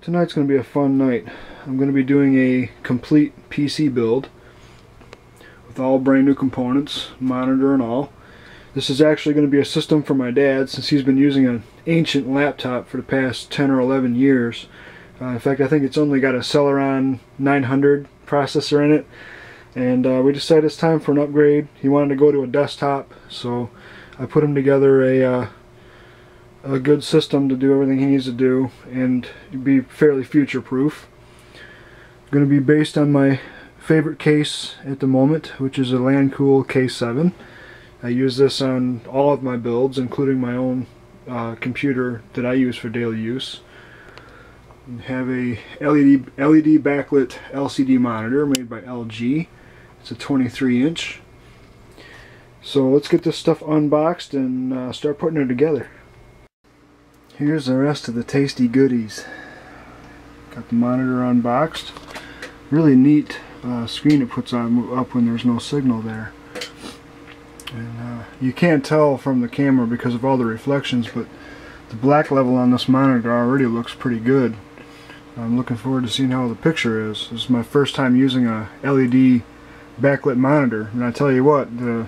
Tonight's going to be a fun night. I'm going to be doing a complete PC build with all brand new components, monitor and all. This is actually going to be a system for my dad, since he's been using an ancient laptop for the past 10 or 11 years. In fact, I think it's only got a Celeron 900 processor in it, and we decided it's time for an upgrade. He wanted to go to a desktop, so I put him together a good system to do everything he needs to do and be fairly future-proof. Going to be based on my favorite case at the moment, which is a Landcool K7. I use this on all of my builds, including my own computer that I use for daily use. I have a LED backlit LCD monitor made by LG. It's a 23-inch. So let's get this stuff unboxed and start putting it together. Here's the rest of the tasty goodies. Got the monitor unboxed. Really neat screen it puts up when there's no signal there. And you can't tell from the camera because of all the reflections, but the black level on this monitor already looks pretty good. I'm looking forward to seeing how the picture is. This is my first time using a LED backlit monitor, and I tell you what, the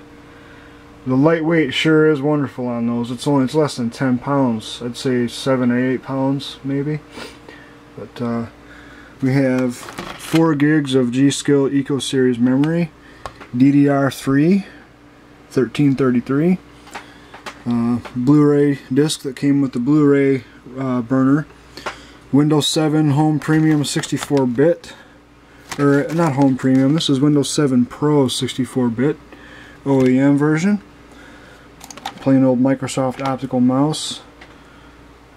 lightweight sure is wonderful on those. It's less than 10 pounds. I'd say 7 or 8 pounds maybe. But we have 4 gigs of G.Skill Eco Series memory, DDR3 1333, Blu-ray disc that came with the Blu-ray burner, Windows 7 Home Premium 64-bit, or not Home Premium, this is Windows 7 Pro 64-bit OEM version, plain old Microsoft optical mouse,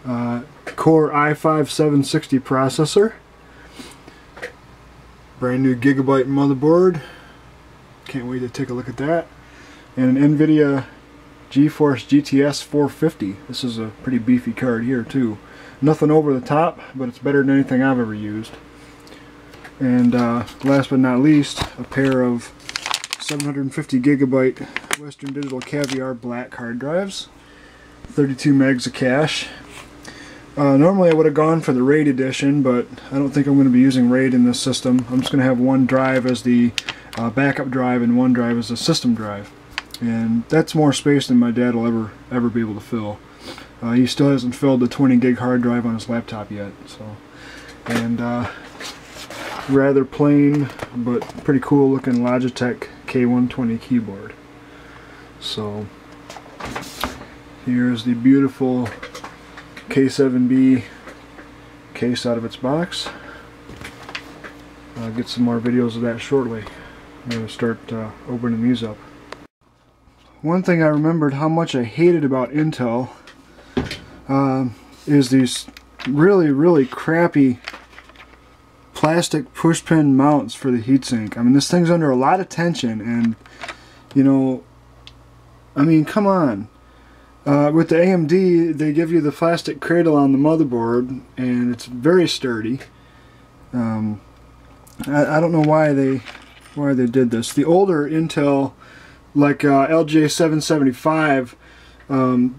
Core i5-760 processor, brand new Gigabyte motherboard, can't wait to take a look at that, and an NVIDIA GeForce GTS 450. This is a pretty beefy card here too. Nothing over the top, but it's better than anything I've ever used. And last but not least, a pair of 750 gigabyte Western Digital Caviar black hard drives, 32 megs of cache. Normally I would have gone for the RAID edition, but I don't think I'm going to be using RAID in this system. I'm just going to have one drive as the backup drive and one drive as the system drive. And that's more space than my dad will ever be able to fill. He still hasn't filled the 20 gig hard drive on his laptop yet. So, and rather plain but pretty cool looking Logitech K120 keyboard. So here's the beautiful K7B case out of its box. I'll get some more videos of that shortly. I'm going to start opening these up. One thing I remembered how much I hated about Intel is these really crappy plastic pushpin mounts for the heatsink. I mean, this thing's under a lot of tension, and you know, I mean, come on. With the AMD, they give you the plastic cradle on the motherboard, and it's very sturdy. I don't know why they did this. The older Intel, like LJ775,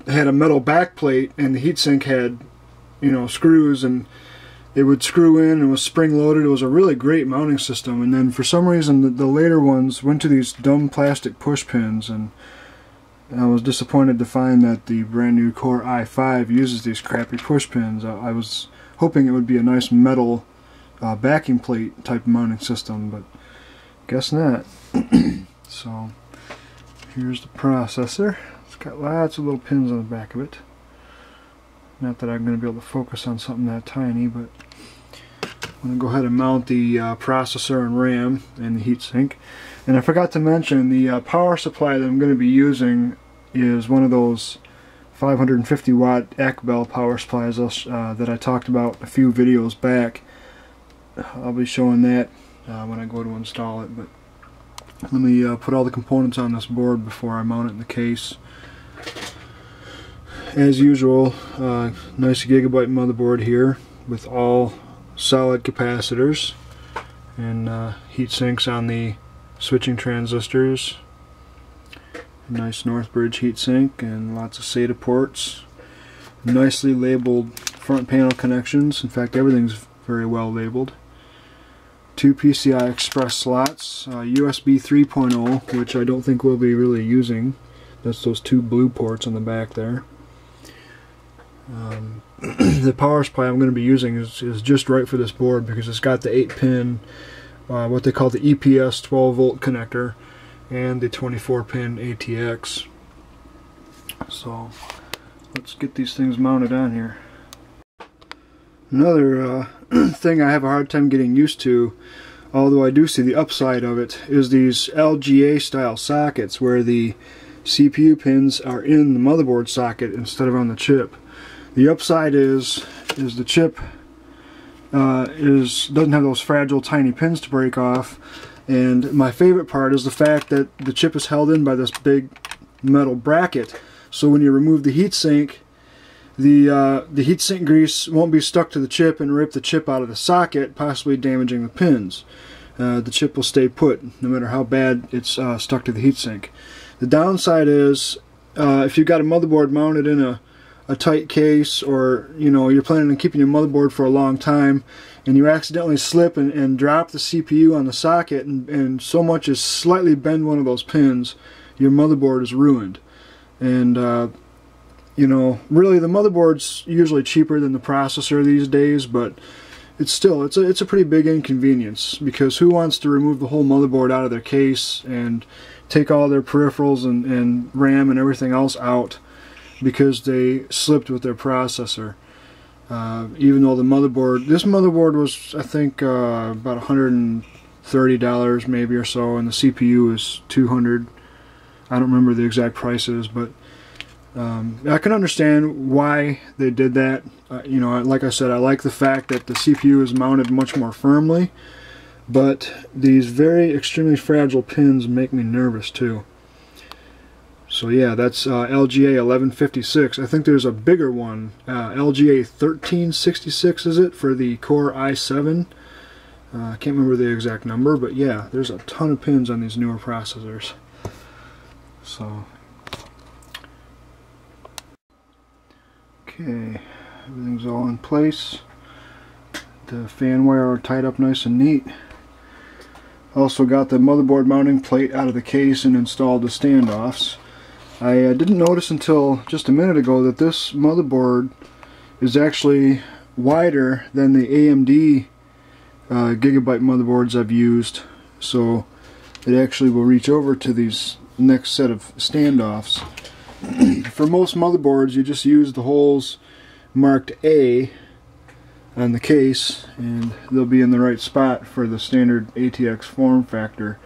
had a metal backplate, and the heatsink had, you know, screws, and it would screw in and was spring loaded. It was a really great mounting system. And then for some reason the later ones went to these dumb plastic push pins, and I was disappointed to find that the brand new Core i5 uses these crappy push pins. I was hoping it would be a nice metal backing plate type mounting system, but guess not. So here's the processor. It's got lots of little pins on the back of it. Not that I'm going to be able to focus on something that tiny, but I'm going to go ahead and mount the processor and RAM and the heatsink. And I forgot to mention, the power supply that I'm going to be using is one of those 550 watt AcBel power supplies that I talked about a few videos back. I'll be showing that when I go to install it, but let me put all the components on this board before I mount it in the case. As usual, nice Gigabyte motherboard here with all solid capacitors and heat sinks on the switching transistors. Nice Northbridge heatsink and lots of SATA ports. Nicely labeled front panel connections. In fact, everything's very well labeled. 2 PCI Express slots, USB 3.0, which I don't think we'll be really using. That's those 2 blue ports on the back there. The power supply I'm going to be using is just right for this board because it's got the 8-pin, what they call the EPS 12-volt connector, and the 24-pin ATX. So let's get these things mounted on here. Another thing I have a hard time getting used to, although I do see the upside of it, is these LGA style sockets where the CPU pins are in the motherboard socket instead of on the chip. The upside is the chip doesn't have those fragile tiny pins to break off, and my favorite part is the fact that the chip is held in by this big metal bracket, so when you remove the heatsink, the heatsink grease won't be stuck to the chip and rip the chip out of the socket, possibly damaging the pins. The chip will stay put no matter how bad it's stuck to the heatsink. The downside is if you've got a motherboard mounted in a tight case, or you're planning on keeping your motherboard for a long time, and you accidentally slip and drop the CPU on the socket and so much as slightly bend one of those pins, your motherboard is ruined. And really the motherboard's usually cheaper than the processor these days, but it's a pretty big inconvenience, because who wants to remove the whole motherboard out of their case and take all their peripherals and RAM and everything else out because they slipped with their processor. Even though this motherboard was, I think, about $130 maybe or so, and the CPU is $200. I don't remember the exact prices, but I can understand why they did that. Like I said, I like the fact that the CPU is mounted much more firmly, but these very extremely fragile pins make me nervous too. So yeah, that's LGA 1156. I think there's a bigger one, LGA 1366 is it, for the Core i7. I can't remember the exact number, but yeah, there's a ton of pins on these newer processors. So, okay, everything's all in place. The fan wire are tied up nice and neat. Also got the motherboard mounting plate out of the case and installed the standoffs. I didn't notice until just a minute ago that this motherboard is actually wider than the AMD Gigabyte motherboards I've used, so it actually will reach over to these next set of standoffs. For most motherboards, you just use the holes marked A on the case, and they'll be in the right spot for the standard ATX form factor.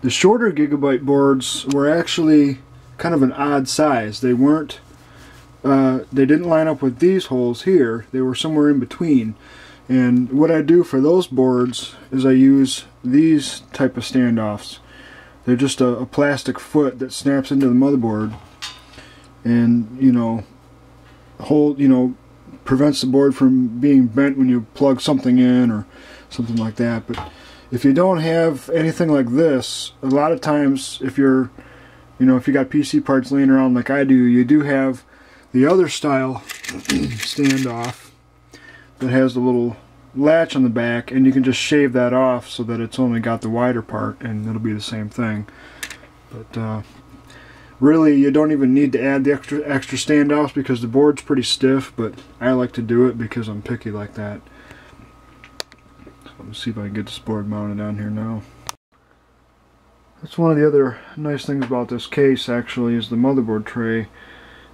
The shorter Gigabyte boards were actually kind of an odd size. They weren't, they didn't line up with these holes here. They were somewhere in between. And what I do for those boards is I use these type of standoffs. They're just a plastic foot that snaps into the motherboard, and prevents the board from being bent when you plug something in or something like that. But if you don't have anything like this, a lot of times if you're if you got PC parts laying around like I do, you do have the other style standoff that has the little latch on the back, and you can just shave that off so that it's only got the wider part, and it'll be the same thing. But really, you don't even need to add the extra standoffs because the board's pretty stiff, but I like to do it because I'm picky like that. So let me see if I can get this board mounted on here now. That's one of the other nice things about this case, actually, is the motherboard tray.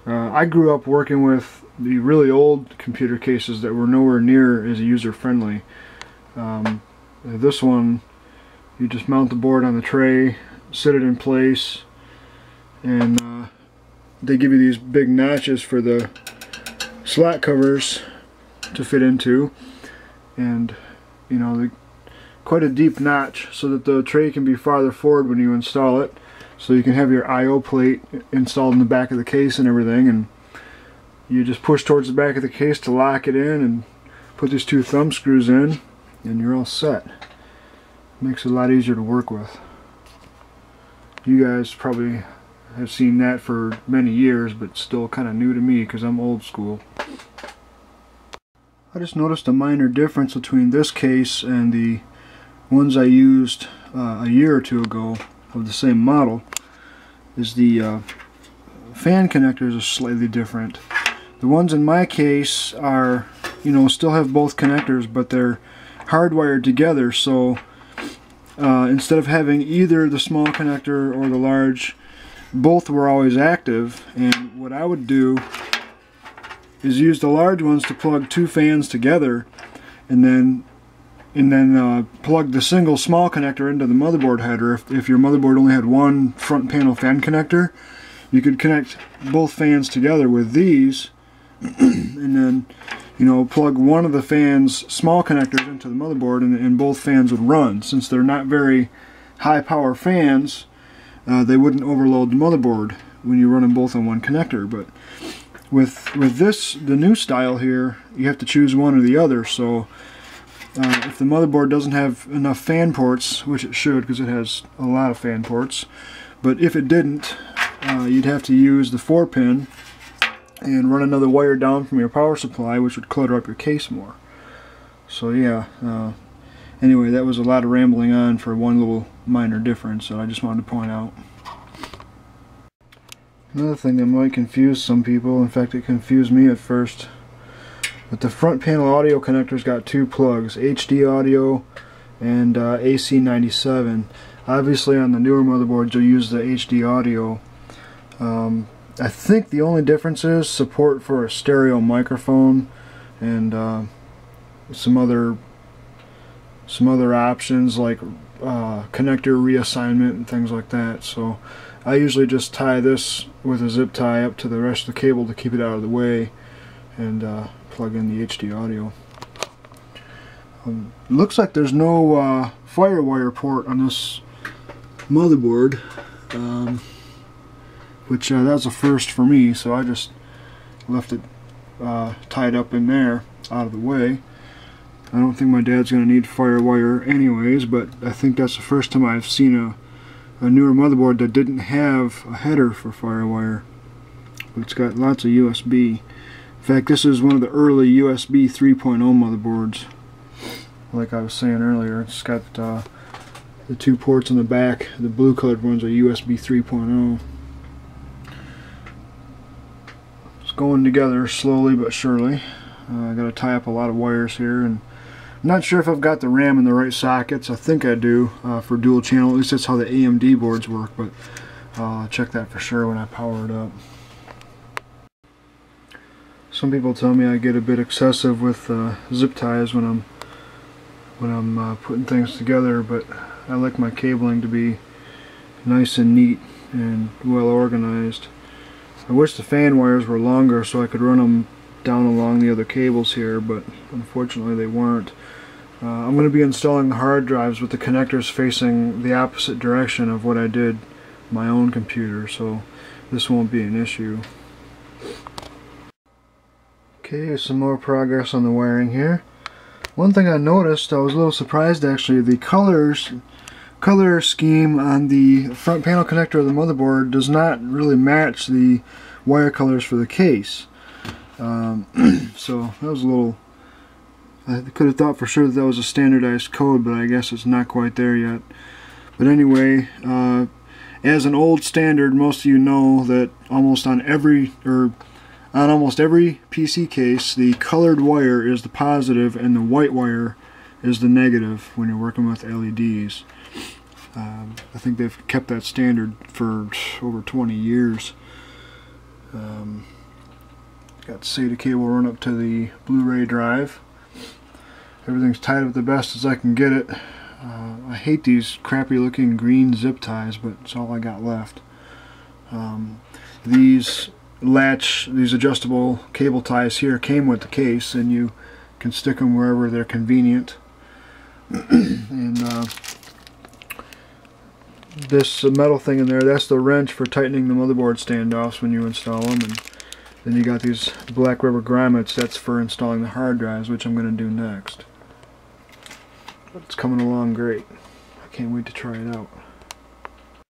I grew up working with the really old computer cases that were nowhere near as user-friendly. This one, you just mount the board on the tray, set it in place, and they give you these big notches for the slot covers to fit into, and quite a deep notch so that the tray can be farther forward when you install it, so you can have your I/O plate installed in the back of the case and everything, and you just push towards the back of the case to lock it in and put these 2 thumb screws in, and you're all set. Makes it a lot easier to work with. You guys probably have seen that for many years, but still kind of new to me because I'm old school. I just noticed a minor difference between this case and the ones I used a year or two ago of the same model. Is the fan connectors are slightly different. The ones in my case are, you know, still have both connectors, but they're hardwired together, so instead of having either the small connector or the large, both were always active. And what I would do is use the large ones to plug two fans together, and then plug the single small connector into the motherboard header. If your motherboard only had one front panel fan connector, you could connect both fans together with these, and then, you know, plug one of the fans' small connectors into the motherboard, and both fans would run. Since they're not very high power fans, they wouldn't overload the motherboard when you run them both on one connector. But with this, the new style here, you have to choose one or the other. So if the motherboard doesn't have enough fan ports, which it should because it has a lot of fan ports, but if it didn't, you'd have to use the 4-pin and run another wire down from your power supply, which would clutter up your case more. So yeah, anyway, that was a lot of rambling on for one little minor difference that I just wanted to point out. Another thing that might confuse some people, in fact it confused me at first, but the front panel audio connector's got two plugs, HD audio and AC97. Obviously on the newer motherboards you'll use the HD audio. I think the only difference is support for a stereo microphone and some other options like connector reassignment and things like that. So I usually just tie this with a zip tie up to the rest of the cable to keep it out of the way, and plug in the HD audio. Looks like there's no FireWire port on this motherboard, which that's a first for me, so I just left it tied up in there out of the way. I don't think my dad's going to need FireWire anyways, but I think that's the first time I've seen a newer motherboard that didn't have a header for FireWire, but it's got lots of USB. In fact, this is one of the early USB 3.0 motherboards. Like I was saying earlier, it's got the two ports in the back. The blue colored ones are USB 3.0. It's going together slowly but surely. I got to tie up a lot of wires here, and I'm not sure if I've got the RAM in the right sockets. I think I do for dual channel. At least that's how the AMD boards work, but I'll check that for sure when I power it up. Some people tell me I get a bit excessive with zip ties when I'm putting things together, but I like my cabling to be nice and neat and well organized. I wish the fan wires were longer so I could run them down along the other cables here, but unfortunately they weren't. I'm going to be installing the hard drives with the connectors facing the opposite direction of what I did my own computer, so this won't be an issue. Okay, some more progress on the wiring here. One thing I noticed, I was a little surprised actually, the color scheme on the front panel connector of the motherboard does not really match the wire colors for the case. So that was a little, I could have thought for sure that was a standardized code, but I guess it's not quite there yet. But anyway, as an old standard, most of you know that almost on almost every PC case, the colored wire is the positive and the white wire is the negative when you're working with LEDs. I think they've kept that standard for over 20 years. Got SATA cable run up to the Blu-ray drive. Everything's tied up the best as I can get it. I hate these crappy looking green zip ties, but it's all I got left. These adjustable cable ties here came with the case, and you can stick them wherever they're convenient. And this metal thing in there, that's the wrench for tightening the motherboard standoffs when you install them. And then you got these black rubber grommets, that's for installing the hard drives, which I'm going to do next. But it's coming along great. I can't wait to try it out.